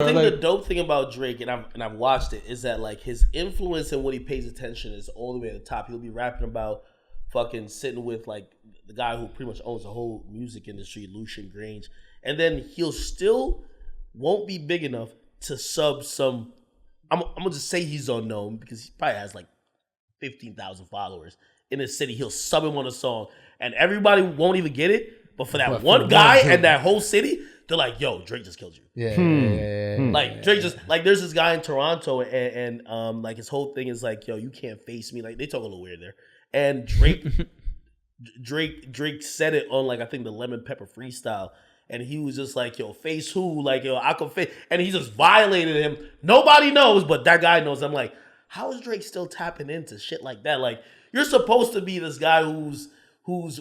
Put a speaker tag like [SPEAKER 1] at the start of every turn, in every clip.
[SPEAKER 1] I think the dope thing about Drake, and I've watched it, is that like his influence and what he pays attention is all the way at the top. He'll be rapping about fucking sitting with like the guy who pretty much owns the whole music industry, Lucian Grange, and then he'll still won't be big enough to sub some. I'm gonna just say he's unknown because he probably has like 15,000 followers in his city. He'll sub him on a song, and everybody won't even get it. But for that one guy and that whole city, they're like, "Yo, Drake just killed you." Yeah. Like Drake just like there's this guy in Toronto, and like his whole thing is like, "Yo, you can't face me." Like they talk a little weird there, and Drake said it on like I think the Lemon Pepper freestyle. And he was just like, yo, face who? Like, yo, I could face. And he just violated him. Nobody knows, but that guy knows. I'm like, how is Drake still tapping into shit like that? Like, you're supposed to be this guy who's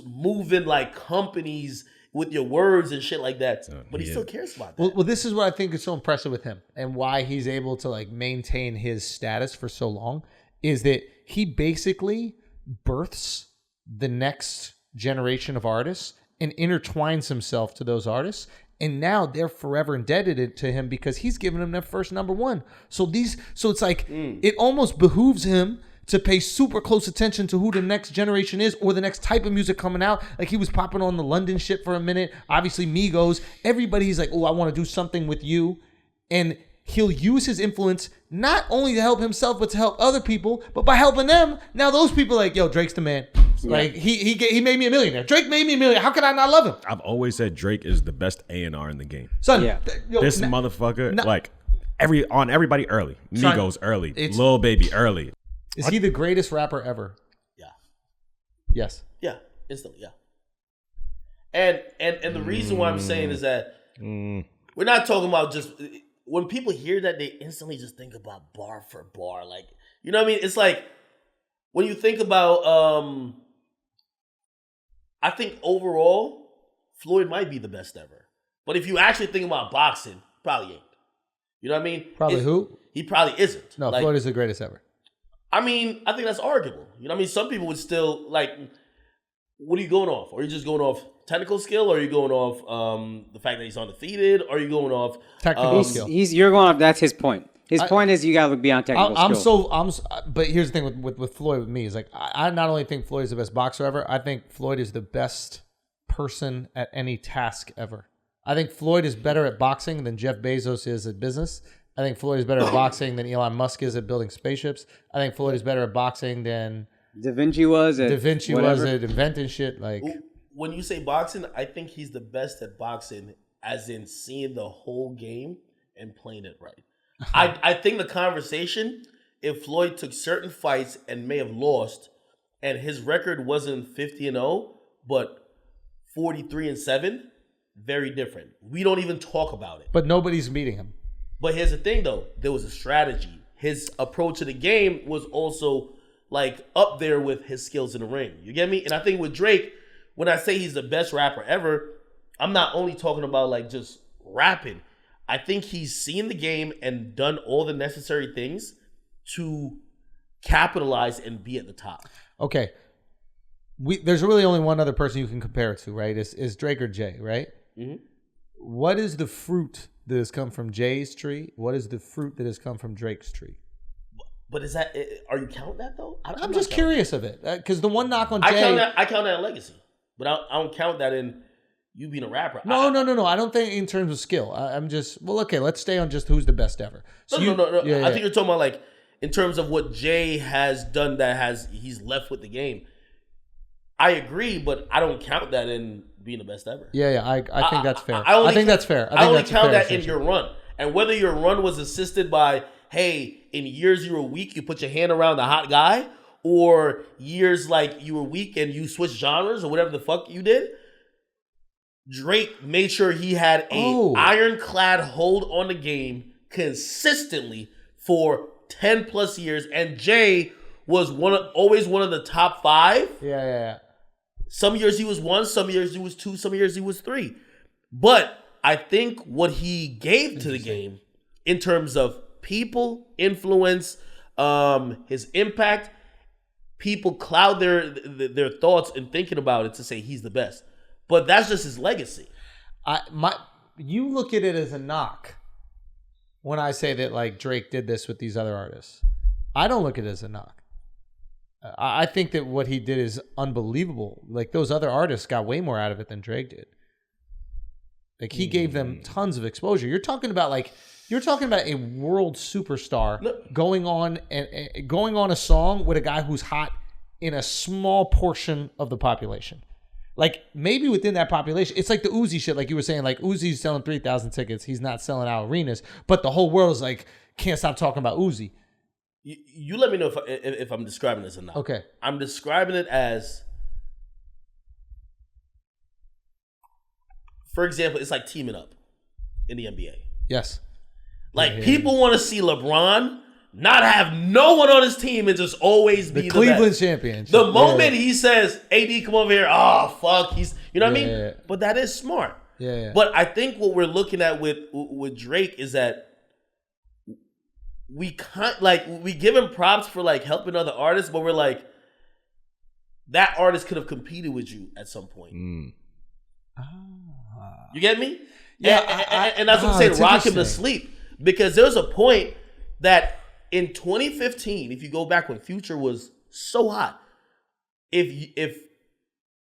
[SPEAKER 1] moving like companies with your words and shit like that. But he still cares about that.
[SPEAKER 2] Well, this is what I think is so impressive with him and why he's able to like maintain his status for so long is that he basically births the next generation of artists and intertwines himself to those artists. And now they're forever indebted to him because he's given them their first number one. So it's like, it almost behooves him to pay super close attention to who the next generation is or the next type of music coming out. Like he was popping on the London shit for a minute. Obviously Migos. Everybody's like, oh, I want to do something with you. And he'll use his influence not only to help himself, but to help other people. But by helping them, now those people are like, yo, Drake's the man. Like he made me a millionaire. Drake made me a millionaire. How could I not love him?
[SPEAKER 3] I've always said Drake is the best A&R in the game.
[SPEAKER 2] Son,
[SPEAKER 3] this motherfucker, like everybody early. Migos early. Lil Baby early.
[SPEAKER 2] Is he the greatest rapper ever?
[SPEAKER 1] Yeah.
[SPEAKER 2] Yes.
[SPEAKER 1] Yeah. Instantly. Yeah. And the reason why I'm saying is that we're not talking about just when people hear that they instantly just think about bar for bar. Like, you know what I mean? It's like when you think about I think overall, Floyd might be the best ever. But if you actually think about boxing, probably ain't. You know what I mean?
[SPEAKER 2] Probably who?
[SPEAKER 1] He probably isn't.
[SPEAKER 2] No, like, Floyd is the greatest ever.
[SPEAKER 1] I mean, I think that's arguable. You know what I mean? Some people would still, like, what are you going off? Are you just going off technical skill? Or are you going off the fact that he's undefeated? Or are you going off...
[SPEAKER 2] technical skill.
[SPEAKER 4] You're going off, that's his point. His point is you got to be on technical skill.
[SPEAKER 2] But here's the thing with Floyd with me is like I not only think Floyd is the best boxer ever, I think Floyd is the best person at any task ever. I think Floyd is better at boxing than Jeff Bezos is at business. I think Floyd is better at boxing than Elon Musk is at building spaceships. I think Floyd is better at boxing than
[SPEAKER 4] Da Vinci was at
[SPEAKER 2] inventing shit. Like
[SPEAKER 1] when you say boxing, I think he's the best at boxing, as in seeing the whole game and playing it right. I think the conversation, if Floyd took certain fights and may have lost, and his record wasn't 50-0, but 43-7, very different. We don't even talk about it.
[SPEAKER 2] But nobody's beating him.
[SPEAKER 1] But here's the thing, though. There was a strategy. His approach to the game was also like up there with his skills in the ring. You get me? And I think with Drake, when I say he's the best rapper ever, I'm not only talking about like just rapping. I think he's seen the game and done all the necessary things to capitalize and be at the top.
[SPEAKER 2] Okay. There's really only one other person you can compare it to, right? Is Drake or Jay, right? Mm-hmm. What is the fruit that has come from Jay's tree? What is the fruit that has come from Drake's tree?
[SPEAKER 1] But is that, are you counting that though?
[SPEAKER 2] I'm just curious of it. Because the one knock on Jay...
[SPEAKER 1] I count that in legacy. But I don't count that in you being a rapper.
[SPEAKER 2] No. I don't think in terms of skill. I'm just... Well, okay, let's stay on just who's the best ever. So
[SPEAKER 1] no. Yeah. I think you're talking about like, in terms of what Jay has done he's left with the game. I agree, but I don't count that in being the best ever.
[SPEAKER 2] Yeah. I think that's fair. I think that's fair.
[SPEAKER 1] I only count that in your run. And whether your run was assisted by, hey, in years you were weak, you put your hand around the hot guy, or years like you were weak and you switched genres or whatever the fuck you did, Drake made sure he had a ironclad hold on the game consistently for 10 plus years. And Jay was always one of the top 5.
[SPEAKER 2] Yeah.
[SPEAKER 1] Some years he was 1, some years he was 2, some years he was 3. But I think what he gave to the game in terms of people, influence, his impact, people cloud their thoughts and thinking about it to say he's the best. But that's just his legacy.
[SPEAKER 2] You look at it as a knock. when I say that like Drake did this with these other artists. I don't look at it as a knock. I think that what he did is unbelievable. Like those other artists got way more out of it than Drake did. Like he gave them tons of exposure. You're talking about a world superstar going on a song with a guy who's hot in a small portion of the population. Like maybe within that population, it's like the Uzi shit. Like you were saying, like Uzi's selling 3,000 tickets. He's not selling out arenas, but the whole world is like, can't stop talking about Uzi.
[SPEAKER 1] You let me know if I'm describing this or not.
[SPEAKER 2] Okay.
[SPEAKER 1] I'm describing it as, for example, it's like teaming up in the NBA.
[SPEAKER 2] Yes.
[SPEAKER 1] Like people want to see LeBron not have no one on his team and just always be the
[SPEAKER 2] Cleveland
[SPEAKER 1] best.
[SPEAKER 2] championship.
[SPEAKER 1] The moment he says, AD, come over here, oh, fuck, he's, you know what I mean?
[SPEAKER 2] Yeah.
[SPEAKER 1] But that is smart.
[SPEAKER 2] Yeah.
[SPEAKER 1] But I think what we're looking at with Drake is that we can't, like, we give him props for, like, helping other artists, but we're like, that artist could have competed with you at some point. You get me?
[SPEAKER 2] Yeah.
[SPEAKER 1] And that's what I'm saying, rock him to sleep. Because there's a point that in 2015, if you go back when Future was so hot, if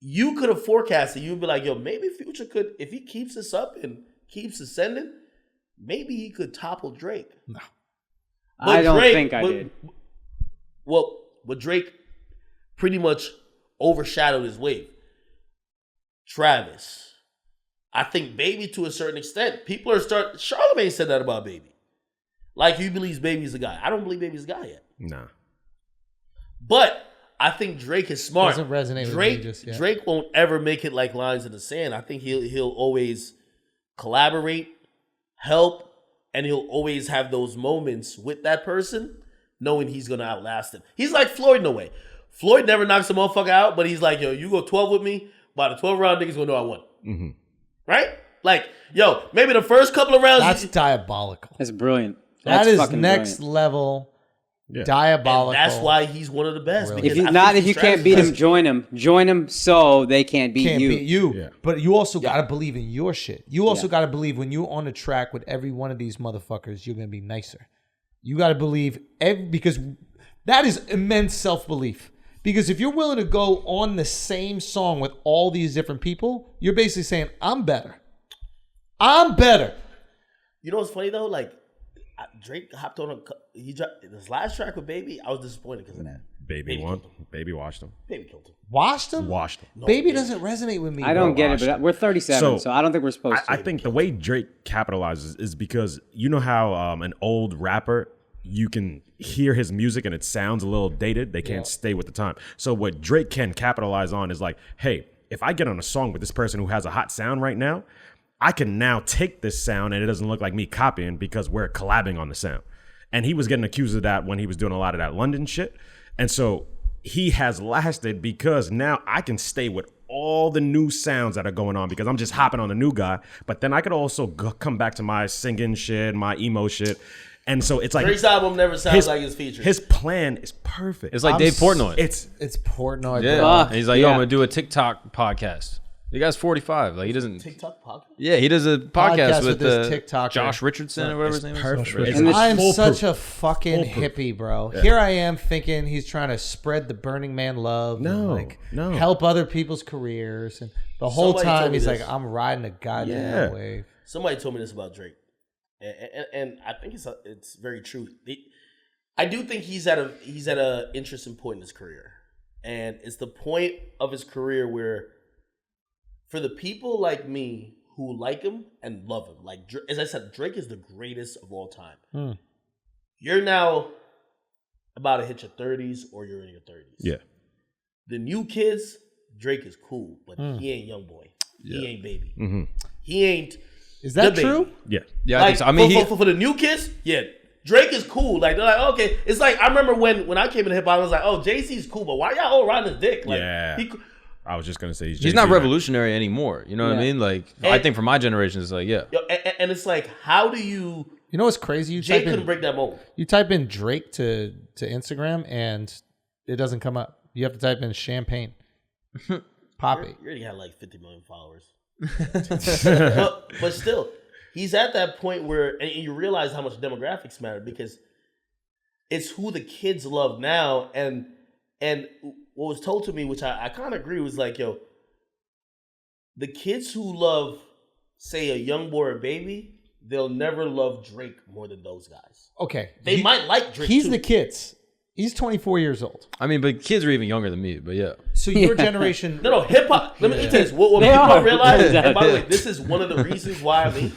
[SPEAKER 1] you could have forecasted, you'd be like, yo, maybe Future could, if he keeps this up and keeps ascending, maybe he could topple Drake.
[SPEAKER 4] No. But I don't think I did.
[SPEAKER 1] Well, but Drake pretty much overshadowed his wave. Travis. I think Baby to a certain extent. People are Charlamagne said that about Baby. Like he believes Baby's the guy. I don't believe Baby's the guy yet.
[SPEAKER 3] Nah.
[SPEAKER 1] But I think Drake is smart.
[SPEAKER 2] Doesn't resonate
[SPEAKER 1] Drake,
[SPEAKER 2] with me just yet.
[SPEAKER 1] Drake won't ever make it like lines in the sand. I think he'll always collaborate, help, and he'll always have those moments with that person, knowing he's gonna outlast him. He's like Floyd in a way. Floyd never knocks a motherfucker out, but he's like, yo, you go 12 with me, by the 12th round, niggas gonna know I won.
[SPEAKER 3] Mm-hmm.
[SPEAKER 1] Right? Like, yo, maybe the first couple of rounds.
[SPEAKER 2] That's diabolical.
[SPEAKER 4] That's brilliant.
[SPEAKER 2] That
[SPEAKER 4] That's
[SPEAKER 2] is next
[SPEAKER 4] brilliant.
[SPEAKER 2] Level diabolical.
[SPEAKER 1] And that's why he's one of the best.
[SPEAKER 2] Really.
[SPEAKER 4] If you can't beat him, join him. Join him so they can't beat you.
[SPEAKER 2] Beat you.
[SPEAKER 3] Yeah.
[SPEAKER 2] But you also got to believe in your shit. You also got to believe when you're on the track with every one of these motherfuckers, you're going to be nicer. You got to believe because that is immense self-belief. Because if you're willing to go on the same song with all these different people, you're basically saying, I'm better. I'm better.
[SPEAKER 1] You know what's funny though? Like, Drake hopped on he dropped his last track with Baby. I was disappointed because of that.
[SPEAKER 3] Baby won. Baby washed him.
[SPEAKER 1] Baby killed him.
[SPEAKER 2] Washed him?
[SPEAKER 3] Washed him.
[SPEAKER 1] No,
[SPEAKER 2] Baby doesn't resonate with me.
[SPEAKER 4] I don't get it, but we're 37, so I don't think we're supposed to.
[SPEAKER 3] I think the way Drake capitalizes is because you know how an old rapper, you can hear his music and it sounds a little dated. They can't stay with the time. So what Drake can capitalize on is like, hey, if I get on a song with this person who has a hot sound right now, I can now take this sound and it doesn't look like me copying because we're collabing on the sound. And he was getting accused of that when he was doing a lot of that London shit. And so he has lasted because now I can stay with all the new sounds that are going on because I'm just hopping on the new guy. But then I could also come back to my singing shit, my emo shit. And so it's like
[SPEAKER 1] Drake's album never sounds like his features.
[SPEAKER 3] His plan is perfect.
[SPEAKER 5] It's like Dave Portnoy.
[SPEAKER 2] It's Portnoy.
[SPEAKER 5] Yeah. And he's like, yo, I'm going to do a TikTok podcast. The guy's 45. Like he doesn't.
[SPEAKER 1] TikTok podcast?
[SPEAKER 5] Yeah, he does a podcast with
[SPEAKER 2] this TikToker.
[SPEAKER 5] Josh Richardson or whatever his name is.
[SPEAKER 2] I am such a fucking hippie, bro. Yeah. Here I am thinking he's trying to spread the Burning Man love. And help other people's careers. And the whole time he's like, I'm riding a goddamn wave.
[SPEAKER 1] Somebody told me this about Drake. And I think it's very true. I do think he's at a interesting point in his career. And it's the point of his career where for the people like me who like him and love him, like as I said, Drake is the greatest of all time. You're now about to hit your 30s or you're in your 30s.
[SPEAKER 3] Yeah.
[SPEAKER 1] The new kids, Drake is cool, but he ain't young boy. He ain't Baby.
[SPEAKER 3] Mm-hmm.
[SPEAKER 1] He ain't.
[SPEAKER 2] Is that true?
[SPEAKER 3] Yeah.
[SPEAKER 5] Yeah,
[SPEAKER 1] Like,
[SPEAKER 5] I think so. I mean,
[SPEAKER 1] for the new kids, Drake is cool. Like they're like, okay. It's like I remember when I came into hip hop, I was like, oh, Jay-Z's cool, but why y'all all riding his dick? Like,
[SPEAKER 3] I was just gonna say
[SPEAKER 5] he's not revolutionary anymore. You know what I mean? Like I think for my generation, it's like
[SPEAKER 1] and it's like, how do you?
[SPEAKER 2] You know what's crazy?
[SPEAKER 1] Jay couldn't break that mold.
[SPEAKER 2] You type in Drake to Instagram and it doesn't come up. You have to type in champagne. Poppy.
[SPEAKER 1] You already had like 50 million followers. but still, he's at that point where, and you realize how much demographics matter because it's who the kids love now. And what was told to me, which I kind of agree, was like, yo, the kids who love, say, a young boy or baby, they'll never love Drake more than those guys.
[SPEAKER 2] Okay.
[SPEAKER 1] They might like Drake
[SPEAKER 2] He's
[SPEAKER 1] too.
[SPEAKER 2] the kids. He's 24 years old.
[SPEAKER 5] I mean, but kids are even younger than me. But yeah.
[SPEAKER 2] So your generation...
[SPEAKER 1] No, hip hop. Let me tell you this. What people don't realize, and by the way, this is one of the reasons why I mean,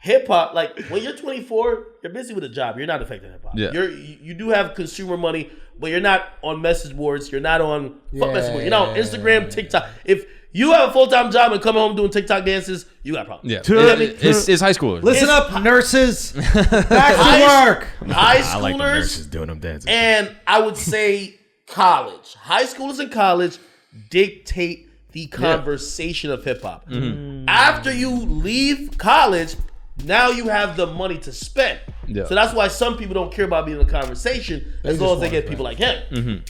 [SPEAKER 1] hip hop. Like when you're 24, you're busy with a job. You're not affecting hip hop.
[SPEAKER 5] Yeah.
[SPEAKER 1] You do have consumer money, but you're not on message boards. You're not on message boards. You're not on Instagram, TikTok. If you have a full-time job and come home doing TikTok dances, you got problems.
[SPEAKER 5] Yeah.
[SPEAKER 1] You know what I mean?
[SPEAKER 5] It's high schoolers.
[SPEAKER 2] Listen up, nurses. Back to work.
[SPEAKER 1] High
[SPEAKER 3] I like the
[SPEAKER 1] schoolers
[SPEAKER 3] nurses doing them dances.
[SPEAKER 1] and I would say college. High schoolers and college dictate the conversation of hip hop.
[SPEAKER 5] Mm-hmm.
[SPEAKER 1] After you leave college, now you have the money to spend.
[SPEAKER 5] Yeah.
[SPEAKER 1] So that's why some people don't care about being in the conversation as long as they get people like him.